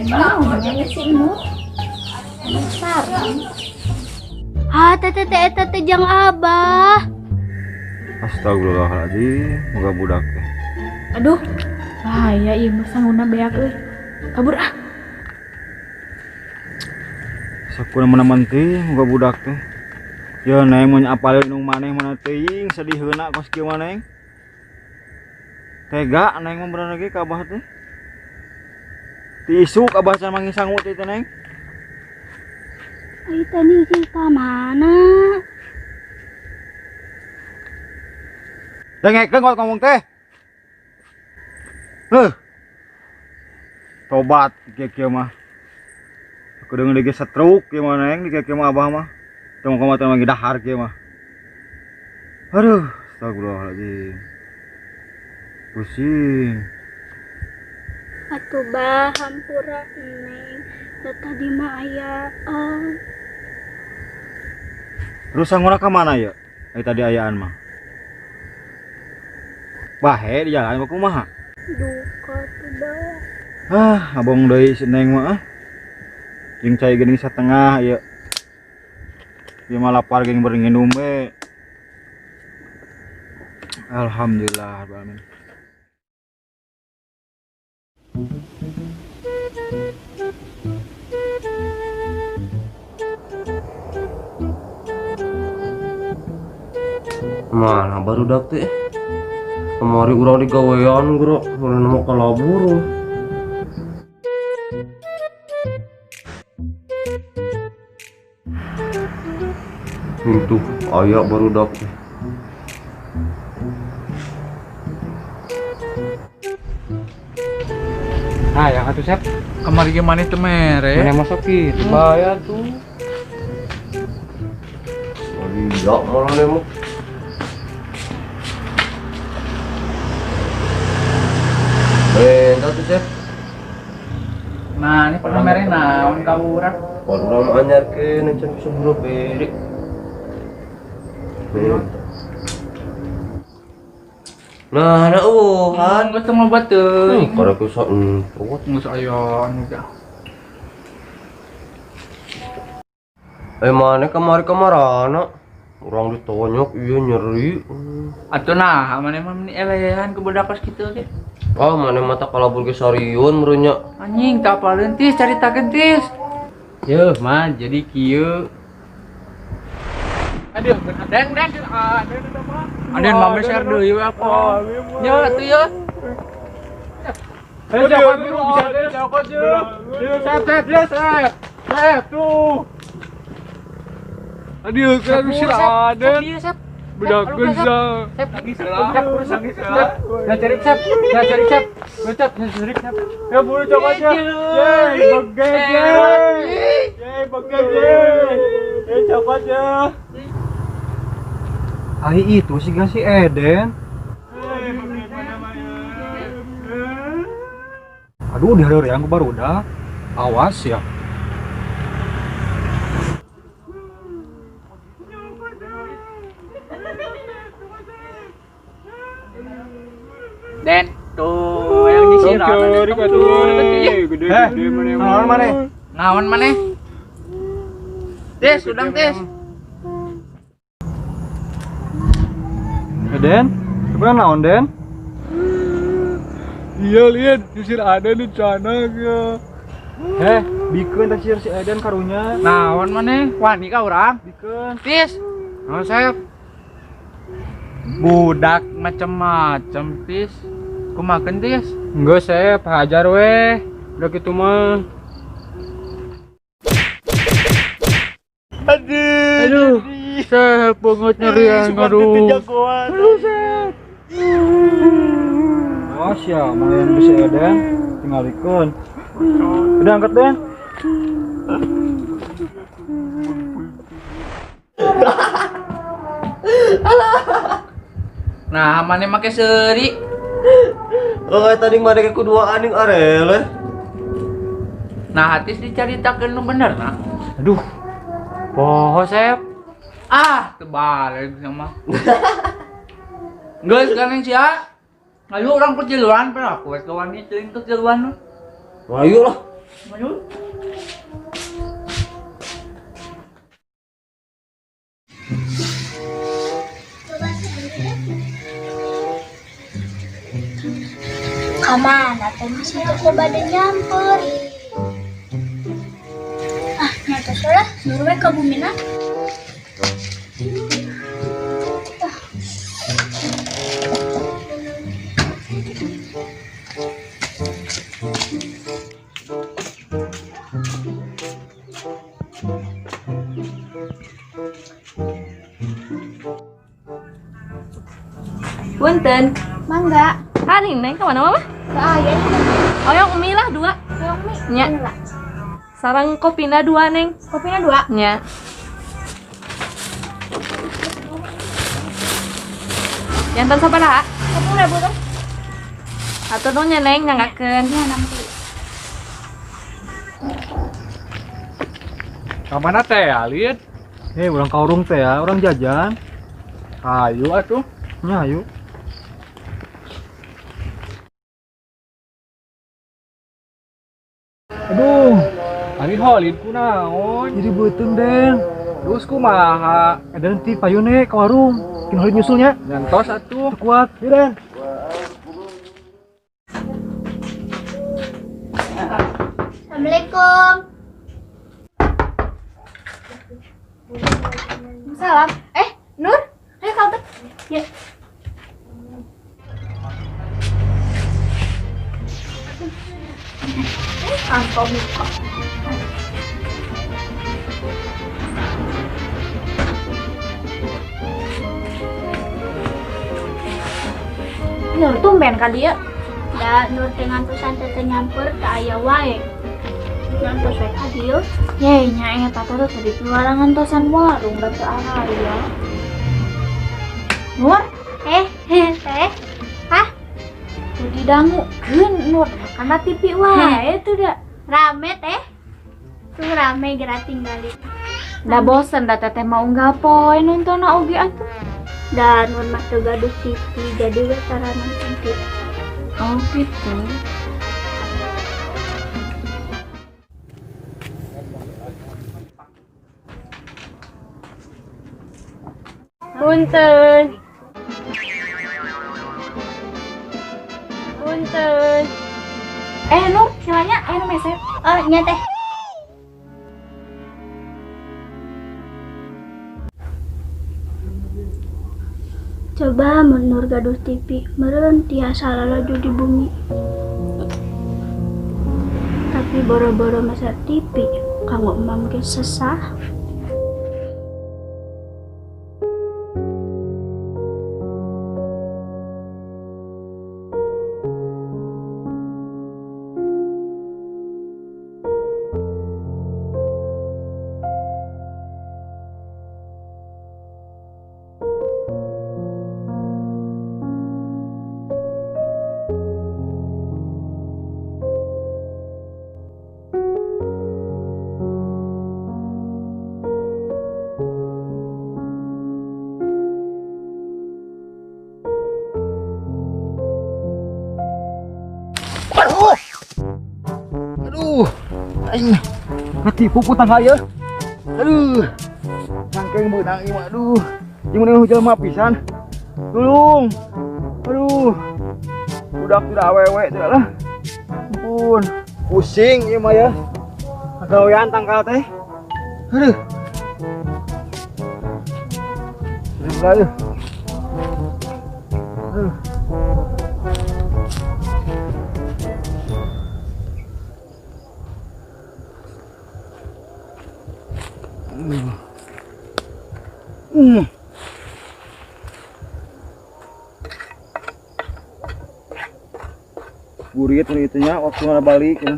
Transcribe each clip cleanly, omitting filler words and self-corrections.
Mau ngesin mu. Besar. Tete jang abah. Astagfirullahaladzim, moga budak teh. Aduh, bahaya ieu mah sangguna beak euy. Kabur ah. Sakuna meneman teh, moga budak teh. Ya neng mun apalin nu maneh mana teuing sedih heuna kos kieu maneh. Tega neng mah bener lagi ka abah teh. Ti isuk abah can manggih sangu teh neng. Ai tadi ka mana? Dengekeun kok ngomong teh. Tobat kieu mah. Kudu ngeudeui stroke kieu mah neng di kieu mah abah mah. Tong komo teh lagi dahar kieu mah. Aduh, astagfirullahaladzim. Pusing. Atuh bah hampura neng. Da tadi mah aya Terus sangguna ka mana ya? Tadi ayaan mah. Bahe di jalan baku kumaha? duka tuh bah. Abang deui si Neng mah. Jeung cai geuning satengah ieu. Ieu mah lapar geuning beuring nginum we. Alhamdulillah rabbil alamin. Mana baru dak teh? Kemari urang di gawean bro, urang mau kalabur. Itu ayak baru dak teh. Nah, yang atuh Sep. Kamari gimana itu mere? Mana masukin? Bahaya tuh. Iya malah nemu. Tuh Chef. Nah, ini pernah mere naon ka urang? Orang anyarkeun encan bisa buru beri. Nah, han Geus teu loba teuing. kada kusa emput. Geus aya anu ga. Mana kemari kemarana? Urang ditonyok iya nyeri. Atuh nah, mane mah meni elehan ke budak kos kitu ge. Mana mata kalabur ge sariun meureunnya. Anjing tak apaleun tis caritakeun tis. Yeuh mah jadi kieu. Aduh, den aden mah share deui we apa. Nya atuh ya. Ayo jangan biru bisa deh, jangan sep. Sep tuh. Aduh, kan bisa ada. Budak kunsa. Sep lagi sep. Nah cari sep. Ngecap cari sep. Ya buru coba aja. Yeay, bagage. Coba aja. Ai itu sih gak si Eden. Aduh, di hari yang baru udah. Awas ya. Den, tuh yang disiram. Naon maneh? Naon maneh? Tes, udang tes. Eden, sebenarnya naon Den? Iya lihat, disir ada di sana ya. Bikeun teh si Eden karunya. Naon maneh? Wani ka urang? Bikeun. Tis. Naon saya? Budak macem-macem tis. Kumakeun tis. Enggak Sep, hajar weh. Udah gitu mah. Aduh. Saya banget nyerian, aduh. Aduh, Sep. Awas ya, mana yang bisa Eden, tinggalikeun. Udah angkat Den. Nah, mana make seuri? Tadi mana ke kuduaan yang arele. Nah, hatis dicaritakeun nu bener nah. Aduh, Poho, Sep. Tebalik sama. Geus kaneng sia. Ayo orang perjalanan pernah aku wes kawan ini celing tuh jalan. Ayo lah. Kamana teh masih teu bade nyamper. Ah, nyata salah, suruh we ka bumina. Punten, Mangga. hari neng kemana mama? Teu aya. Oh yang mie lah 2. Yang mie. Nya. Sarang kopina 2 neng. Kopina 2. Nya. Jantan sabaraha? 10.000 tuh. Atur nu nya neng nganggakeun. Ya nanti. Kamana teh Alin? Urang kaurung teh ya, urang jajan. Ayo atuh. Nya ayo. Aduh, Alin holin kunaon? Jadi beuteung Den. Terus kumaha? Ada nanti payune ke warung. Bikin holid nyusulnya. Nyantos atuh. Kuat, ya Den. Assalamualaikum. Salam. Nur, ayo kau tuh. Ya. Angkau muka. Nur tumben kali ya. Da nur dengan pesan teh nyamper ka aya wae. Ngantos wae ka dieu. Ye, nya eta teh tadi keluaran ngantosan warung da teu aya. Nur, Teh. jadi dangukeun Nur. Karena TV wae tuh da. Rame teh. Tuh rame geura tinggalin. Da bosen da teteh mau nggapoe nonton oge atuh. Da nur mah teu gaduh TV jadi we tara nonton TV. Oh gitu. Punten. Punten. Nur, silanya nu mesej. Oh, nya teh. Coba menur gaduh TV, meureun tiasa lalaju di bumi. Tapi boro-boro masa TV, kanggo emam ge sesah. Aduh. Aing ketipu ku tangga ya. Aduh. Sangkeng beunang ieu mah aduh. Jeung mun hujan mah pisan. Tulung. Aduh. Budak tidak awewe teh lah. Ampun. Pusing ieu mah ya. Kagawean tangkal teh. Aduh. Aduh. Aduh. Burit ini itunya waktu mana balik ya.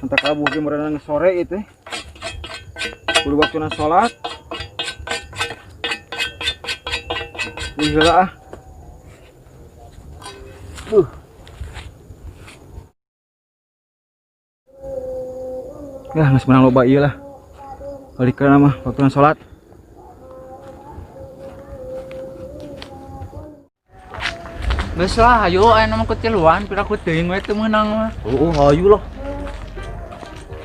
Entah kabuh ke merenang sore itu. Kudu waktu na sholat. Iyalah. Ya, nggak semenang loba iya lah. Balik ke nama waktu na sholat. Geus lah, ayo aya nama ketiluan, pira ku teuing we teu meunang mah. Oh, hayu lah.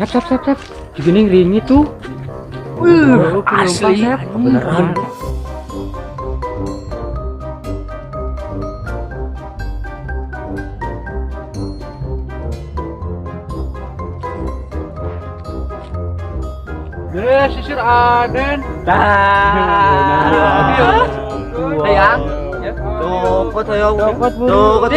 Sep. Geuning ring itu. Asli. Beneran. Sisir Aden. Hayang. Cokot hayang. Cokot Bu. Cokot.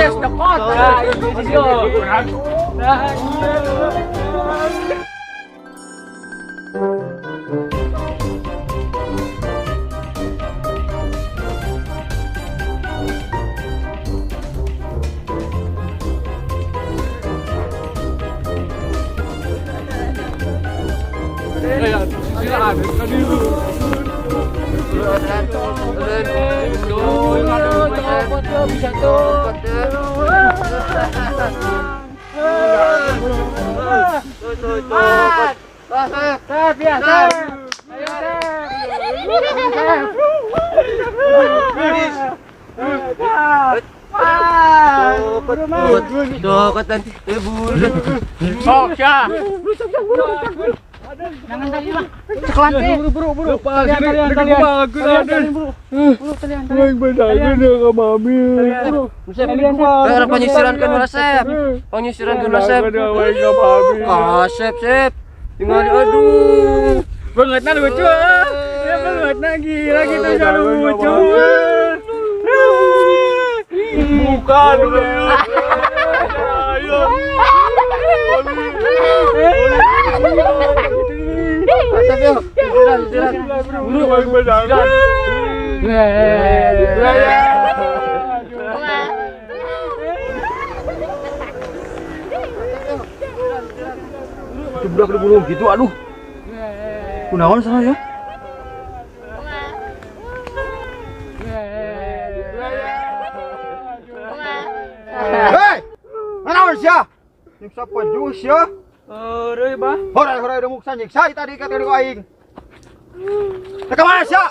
Cokot nanti. Bulu. Sok ya. Jangan tadi bang. Buru. Kalian. Yang bedakan dengan mami. Orang penyisiran kan Sep. Penyisiran kan Sep. Sep. Tinggal aduh. Bangetnya lucu. Ya bangetnya gila gitu jadi lucu. Bukan. Ayo. Sep yuk. Sisiran. Buru yang bedakan. Budak di bulu gitu, aduh. Kunaon sana ya? Hei! Naon sia? Nyiksa pejus ya? Euy, Bah. Horai udah muksa nyiksa tadi kata ku aing. Teka mana sia?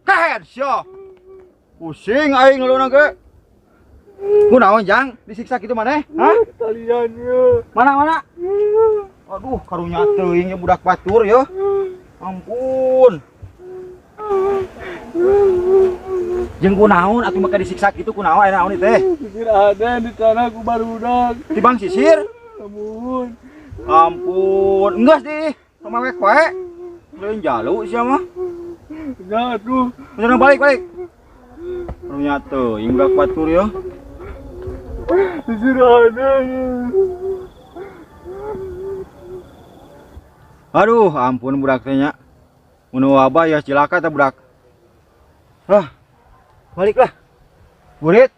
Kahen sia. Pusing aing ngeuluna ge. Kunaon jang disiksa kitu maneh? Hah? Kalian ya. Mana? Aduh, karunya teuing ya budak batur ya. Ampun. Jeung kunaon atuh maka disiksa kitu kunaon aya naon ieu teh? Sisir ada di tanah ku barudak. Tibang sisir? Ampun. Ampun, enggeus di sama wek wae. Lain jalu sia mah. Enggak tuh. Udah balik. Karunya teuing budak batur ya. Sisir ada. Aduh, ampun budak teh nya. Mun wabah ya cilaka teh budak. Baliklah. Burit.